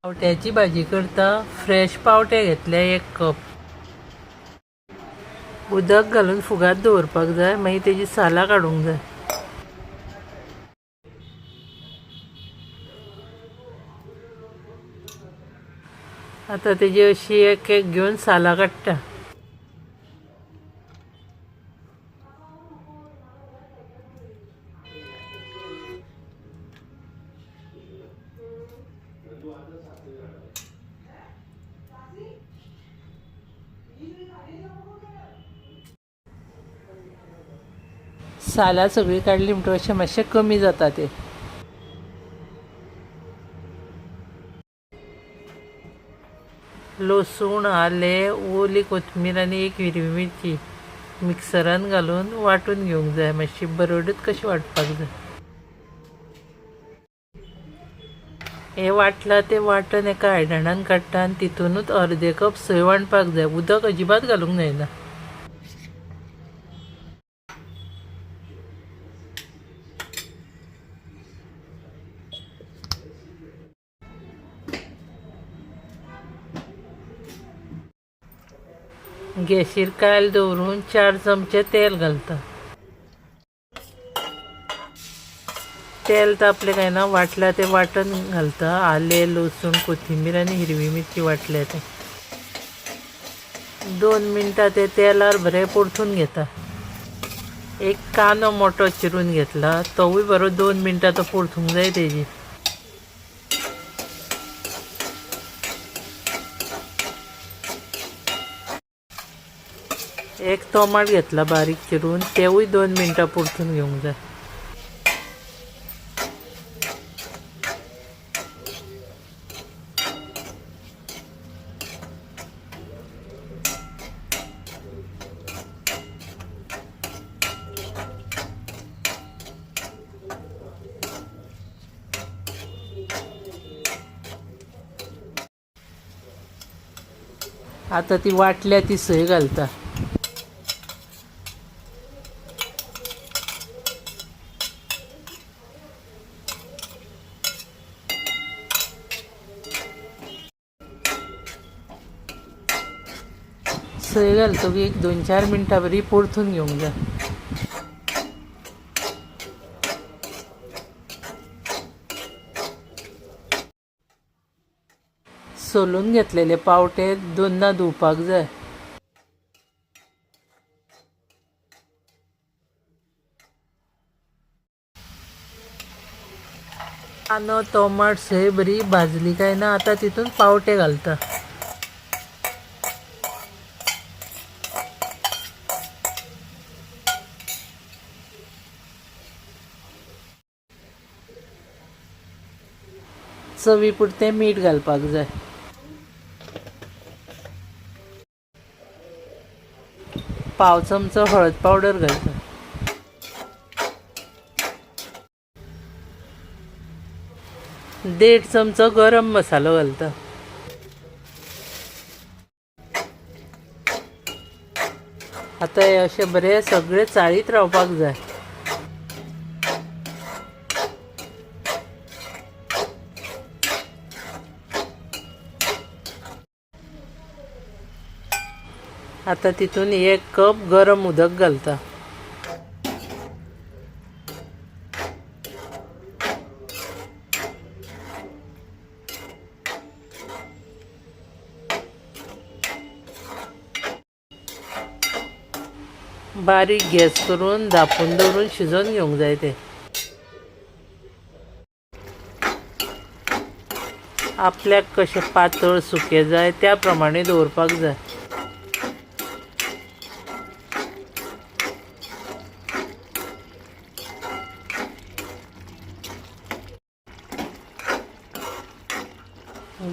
पावट्याची भाजी करता फ्रेश पावटे घेतले 1 कप. उदक घालून फुगात दवरपाक जाय, मागीर तेजी सालां काडूंक जाय. आता तेजी अशी एक एक घेवन सालां काडटा. सालां सगळी काडली म्हणटकीर अशें मातशें कमी जाता ते. लसूण, आलें, ओली कोथमीर आनी 1 हिरवी मिरची मिक्सरान घालून वांटून घेवंक जाय. मातशी बरडूच कशी वांटपाक जाय. हे वाटला ते वांटून एका आयदनान काडटा आनी तितूनच अर्दे कप सोय वांटपाक जाय. उदक अजिबात घालूंक जायना. गॅसीर कायल दवरून 4 चमचे तेल घालता. तेल तापले काय ना वाटला ते वाटण घालता. आलें, लसूण, कोथिंबीर आनी हिरवी मिरची वाटल्या ते 2 मिनटां ते तेलार बरें परतून घेता. एक कांदो मोठो चिरून घेतला, तोवूय बरो 2 मिनटां तो परतूंक जाय तेजी. एक टोमाट घेतला बारीक चिरून, तेवूय 2 मिनटां परतून घेवंक जाय. आता ती वाटल्या ती सोय घालता. सोय घालतकीर एक 2-4 मिनटां बरी परतून घेवंक जाय. सोलून घेतलेले पावटे 2दा धुवपाक जाय. कांदो, टोमाट सोय बरी भाजली काय ना आता तितून पावटे घालता. चवी पुरतें मीठ घालपाक जाय. पाव चमचो हळद पावडर घालता. देड चमचो गरम मसालो घालता. आता हे अशें बरें सगळें चाळीत रावपाक जाय. आता तितून 1 कप गरम उदक घालता. बारीक गॅस करून धापून दवरून शिजोवन घेवंक जाय ते. आपल्याक कशें पातळ सुकें जाय त्या प्रमाणे दवरपाक जाय.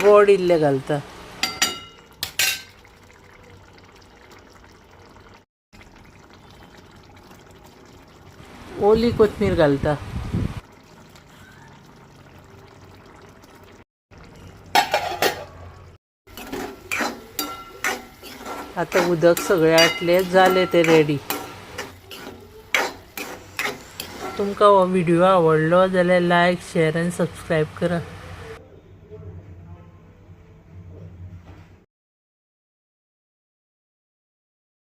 गोड इल्लें घालता. ओली कोथमीर घालता. आता उदक सगळें आटलें, जालें ते रेडी. तुमकां हो व्हिडिओ आवडलो जाल्यार लायक, शेअर आनी सबस्क्रायब करा.